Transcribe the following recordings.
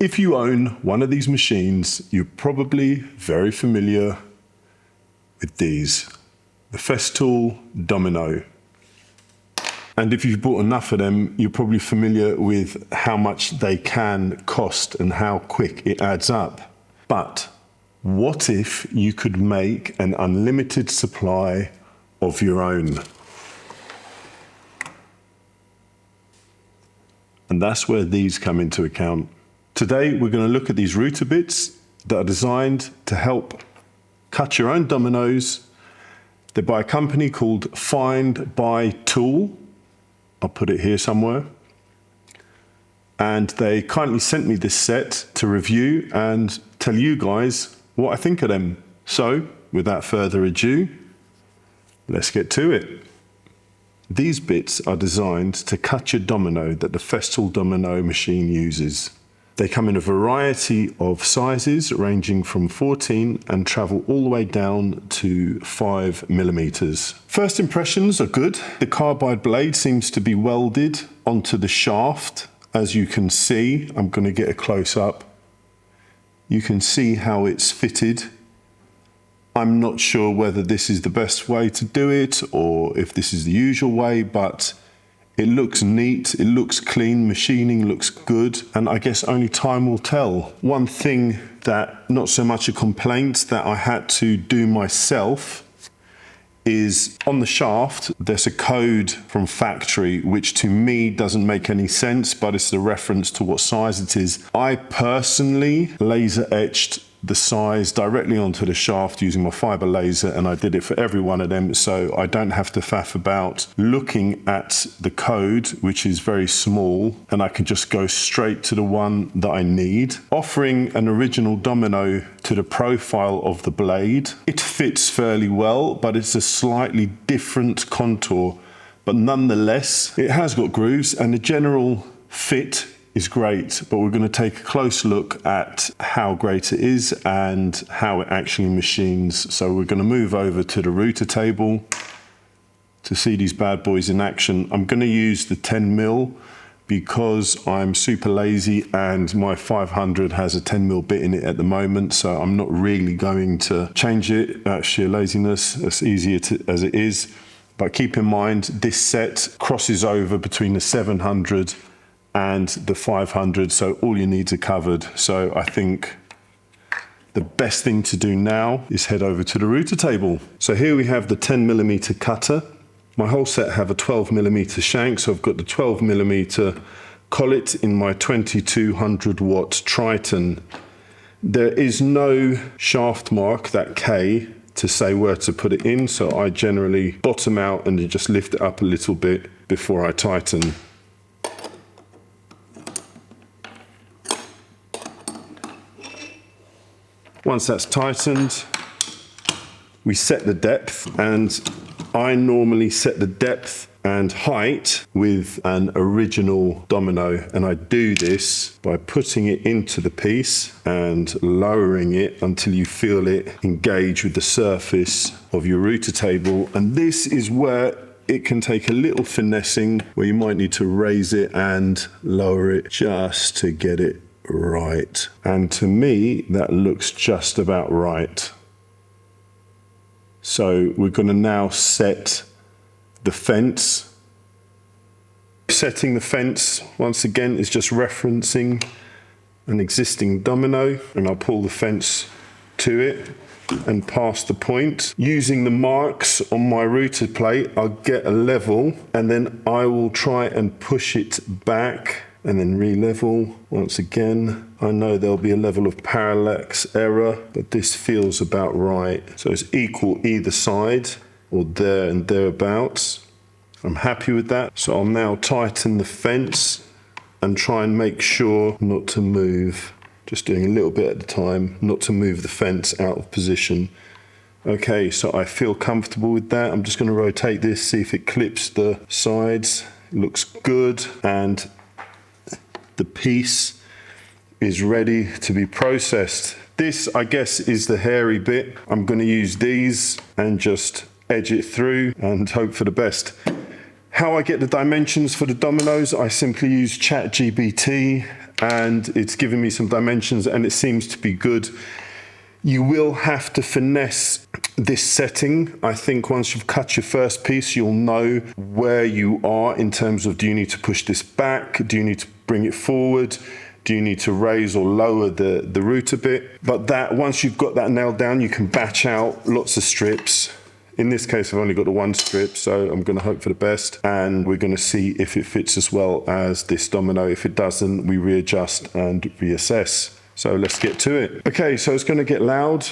If you own one of these machines, you're probably very familiar with these, the Festool Domino. And if you've bought enough of them, you're probably familiar with how much they can cost and how quick it adds up. But what if you could make an unlimited supply of your own? And that's where these come into account. Today, we're going to look at these router bits that are designed to help cut your own dominoes. They're by a company called FindBuyTool. I'll put it here somewhere. And they kindly sent me this set to review and tell you guys what I think of them. So, without further ado, let's get to it. These bits are designed to cut your domino that the Festool domino machine uses. They come in a variety of sizes ranging from 14 and travel all the way down to 5 millimeters. First impressions are good. The carbide blade seems to be welded onto the shaft. As you can see, I'm going to get a close up. You can see how it's fitted. I'm not sure whether this is the best way to do it or if this is the usual way, but it looks neat, it looks clean, machining looks good, and I guess only time will tell. One thing that, not so much a complaint, that I had to do myself is on the shaft, there's a code from factory, which to me doesn't make any sense, but it's a reference to what size it is. I personally laser etched the size directly onto the shaft using my fiber laser, and I did it for every one of them, so I don't have to faff about looking at the code, which is very small, and I can just go straight to the one that I need. Offering an original domino to the profile of the blade, it fits fairly well, but it's a slightly different contour, but nonetheless it has got grooves and the general fit is great. But we're going to take a close look at how great it is and how it actually machines. So we're going to move over to the router table to see these bad boys in action. I'm going to use the 10mm because I'm super lazy and my 500 has a 10mm bit in it at the moment, so I'm not really going to change it. That's sheer laziness, as easier as it is. But keep in mind, this set crosses over between the 700 and the 500, so all your needs are covered. So I think the best thing to do now is head over to the router table. So here we have the 10mm cutter. My whole set have a 12mm shank, so I've got the 12mm collet in my 2200 watt Triton. There is no shaft mark, that K, to say where to put it in, so I generally bottom out and just lift it up a little bit before I tighten. Once that's tightened, we set the depth, and I normally set the depth and height with an original domino, and I do this by putting it into the piece and lowering it until you feel it engage with the surface of your router table. And this is where it can take a little finessing, where you might need to raise it and lower it just to get it right. And to me, that looks just about right. So we're going to now set the fence. Setting the fence, once again, is just referencing an existing domino, and I'll pull the fence to it and pass the point. Using the marks on my router plate, I'll get a level, and then I will try and push it back and then re-level. Once again, I know there'll be a level of parallax error, but this feels about right. So it's equal either side, or there and thereabouts. I'm happy with that. So I'll now tighten the fence and try and make sure not to move. Just doing a little bit at a time, not to move the fence out of position. Okay, so I feel comfortable with that. I'm just going to rotate this, see if it clips the sides. It looks good, and the piece is ready to be processed. This, I guess, is the hairy bit. I'm going to use these and just edge it through and hope for the best. How I get the dimensions for the dominoes, I simply use ChatGPT and it's giving me some dimensions and it seems to be good. You will have to finesse this setting. I think once you've cut your first piece, you'll know where you are in terms of, do you need to push this back? Do you need to bring it forward? Do you need to raise or lower the root a bit? But that, once you've got that nailed down, you can batch out lots of strips. In this case, I've only got the one strip, so I'm gonna hope for the best. And we're gonna see if it fits as well as this domino. If it doesn't, we readjust and reassess. So let's get to it. Okay, so it's gonna get loud.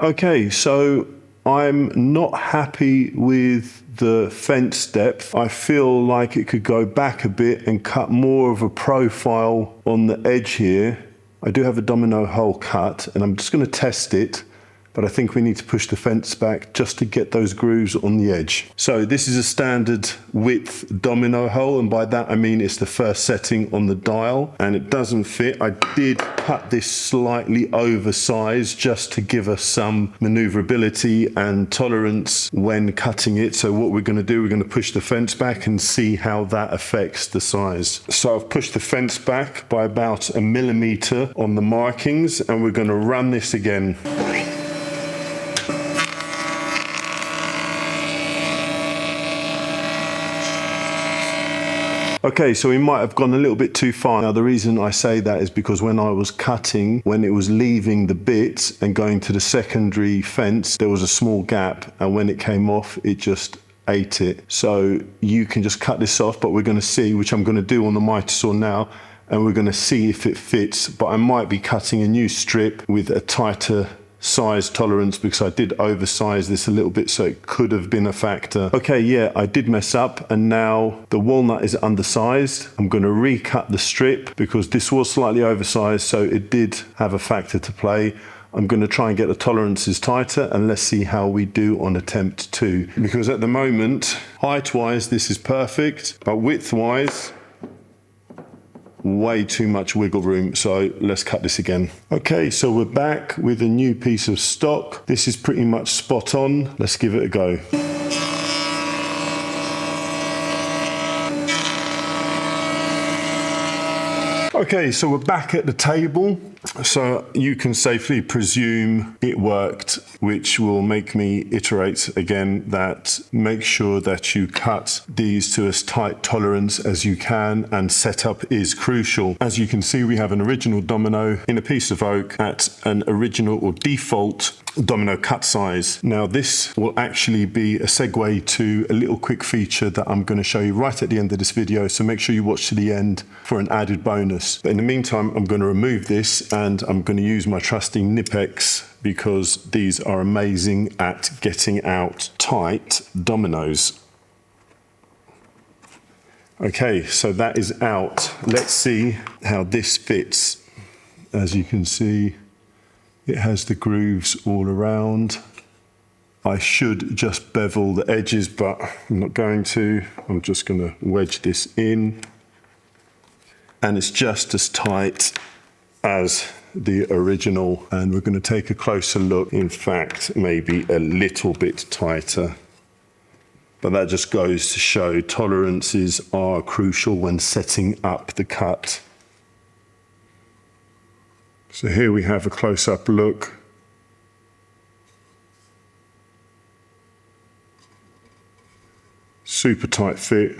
Okay, so I'm not happy with the fence depth. I feel like it could go back a bit and cut more of a profile on the edge here. I do have a domino hole cut and I'm just going to test it, but I think we need to push the fence back just to get those grooves on the edge. So this is a standard width domino hole, and by that I mean it's the first setting on the dial, and it doesn't fit. I did cut this slightly oversized just to give us some maneuverability and tolerance when cutting it. So what we're going to do, we're going to push the fence back and see how that affects the size. So I've pushed the fence back by about 1 millimeter on the markings, and we're going to run this again. Okay, so we might have gone a little bit too far. Now, the reason I say that is because when I was cutting, when it was leaving the bit and going to the secondary fence, there was a small gap, and when it came off, it just ate it. So you can just cut this off, but we're gonna see, which I'm gonna do on the miter saw now, and we're gonna see if it fits. But I might be cutting a new strip with a tighter size tolerance because I did oversize this a little bit, so it could have been a factor. Okay, yeah, I did mess up, and now the walnut is undersized. I'm going to recut the strip because this was slightly oversized, so it did have a factor to play. I'm going to try and get the tolerances tighter, and let's see how we do on attempt 2. Because at the moment, height-wise, this is perfect, but width-wise, way too much wiggle room, so let's cut this again. Okay, so we're back with a new piece of stock. This is pretty much spot on. Let's give it a go. Okay, so we're back at the table. So you can safely presume it worked, which will make me iterate again that make sure that you cut these to as tight tolerance as you can, and setup is crucial. As you can see, we have an original domino in a piece of oak at an original or default domino cut size. Now this will actually be a segue to a little quick feature that I'm going to show you right at the end of this video, so make sure you watch to the end for an added bonus. But in the meantime, I'm going to remove this and I'm going to use my trusty Nipex because these are amazing at getting out tight dominoes. Okay, so that is out. Let's see how this fits. As you can see, it has the grooves all around. I should just bevel the edges, but I'm not going to. I'm just going to wedge this in. And it's just as tight as the original. And we're going to take a closer look. In fact, maybe a little bit tighter. But that just goes to show tolerances are crucial when setting up the cut. So here we have a close-up look. Super tight fit.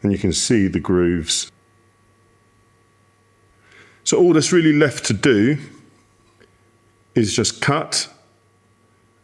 And you can see the grooves. So all that's really left to do is just cut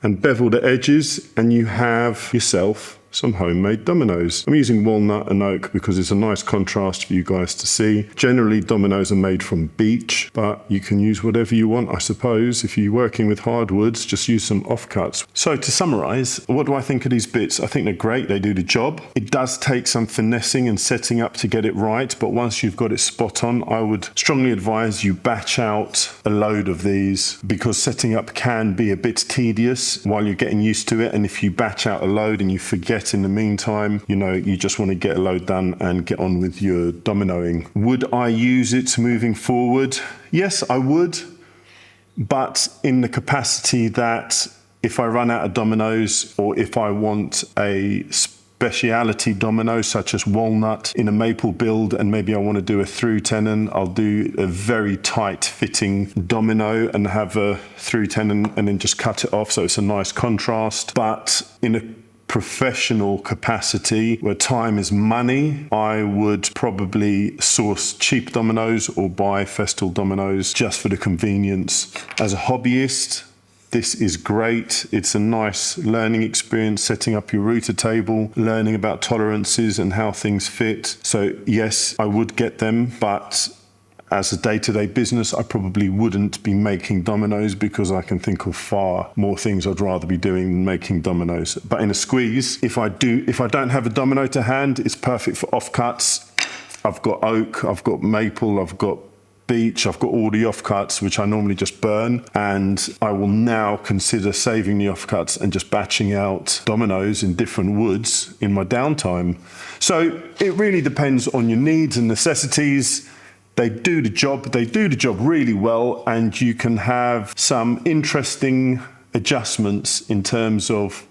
and bevel the edges, and you have yourself some homemade dominoes. I'm using walnut and oak because it's a nice contrast for you guys to see. Generally, dominoes are made from beech, but you can use whatever you want, I suppose. If you're working with hardwoods, just use some offcuts. So to summarize, what do I think of these bits? I think they're great. They do the job. It does take some finessing and setting up to get it right, but once you've got it spot on, I would strongly advise you batch out a load of these, because setting up can be a bit tedious while you're getting used to it. And if you batch out a load and you forget in the meantime, you know, you just want to get a load done and get on with your dominoing. Would I use it moving forward? Yes, I would, but in the capacity that if I run out of dominoes, or if I want a speciality domino such as walnut in a maple build, and maybe I want to do a through tenon, I'll do a very tight fitting domino and have a through tenon and then just cut it off so it's a nice contrast. But in a professional capacity where time is money, I would probably source cheap dominoes or buy Festool dominoes just for the convenience. As a hobbyist, this is great. It's a nice learning experience, setting up your router table, learning about tolerances and how things fit. So yes, I would get them, but as a day-to-day business, I probably wouldn't be making dominoes, because I can think of far more things I'd rather be doing than making dominoes. But in a squeeze, if I don't have a domino to hand, it's perfect for offcuts. I've got oak, I've got maple, I've got beech, I've got all the offcuts, which I normally just burn, and I will now consider saving the offcuts and just batching out dominoes in different woods in my downtime. So it really depends on your needs and necessities. They do the job really well, and you can have some interesting adjustments in terms of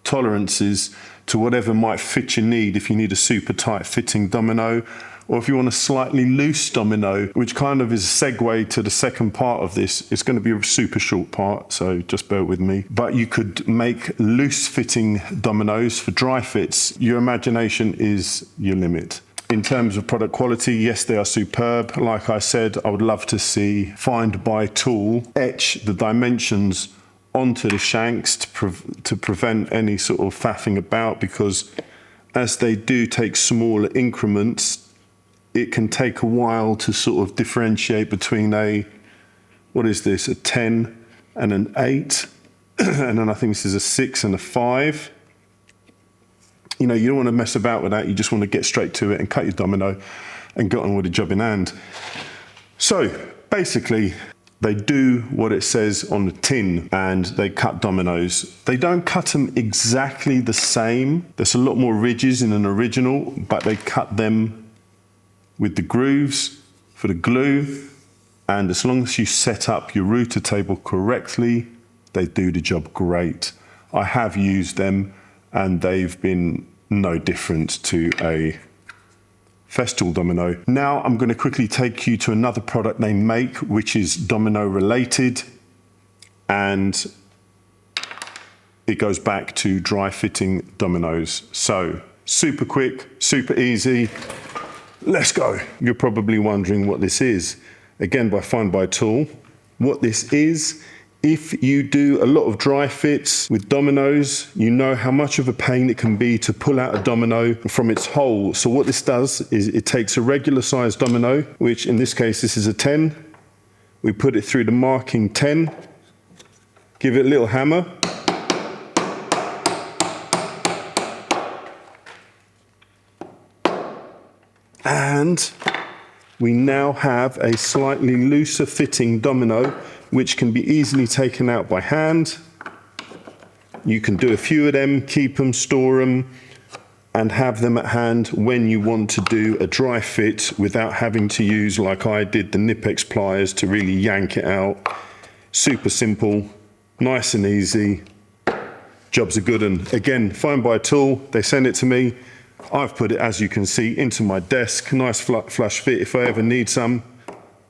tolerances to whatever might fit your need. If you need a super tight fitting domino, or if you want a slightly loose domino, which kind of is a segue to the second part of this. It's going to be a super short part, so just bear with me. But you could make loose fitting dominoes for dry fits. Your imagination is your limit. In terms of product quality, yes, they are superb. Like I said, I would love to see FindBuyTool etch the dimensions onto the shanks to prevent any sort of faffing about, because as they do take smaller increments, it can take a while to sort of differentiate between a 10 and an 8, and then I think this is a 6 and a 5. You know, you don't want to mess about with that. You just want to get straight to it and cut your domino and get on with the job in hand. So basically, they do what it says on the tin, and they cut dominoes. They don't cut them exactly the same. There's a lot more ridges in an original, but they cut them with the grooves for the glue. And as long as you set up your router table correctly, they do the job great. I have used them, and they've been no different to a Festool domino. Now I'm going to quickly take you to another product they make, which is domino related, and it goes back to dry fitting dominoes. So super quick, super easy. Let's go. You're probably wondering what this is. Again, by FindBuyTool. What this is, if you do a lot of dry fits with dominoes, you know how much of a pain it can be to pull out a domino from its hole. So what this does is it takes a regular sized domino, which in this case, this is a 10. We put it through the marking 10, give it a little hammer. And we now have a slightly looser fitting domino, which can be easily taken out by hand. You can do a few of them, keep them, store them, and have them at hand when you want to do a dry fit without having to use, like I did, the Nipex pliers to really yank it out. Super simple, nice and easy. Job's a good one. Again, FindBuyTool, they send it to me. I've put it, as you can see, into my desk. Nice flush fit. If I ever need some,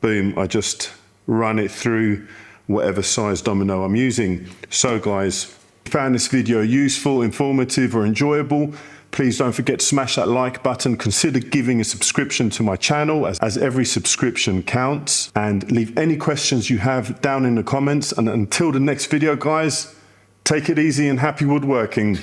boom, I just run it through whatever size domino I'm using. So guys, if you found this video useful, informative, or enjoyable, please don't forget to smash that like button. Consider giving a subscription to my channel, as every subscription counts, and leave any questions you have down in the comments. And until the next video, guys, take it easy and happy woodworking.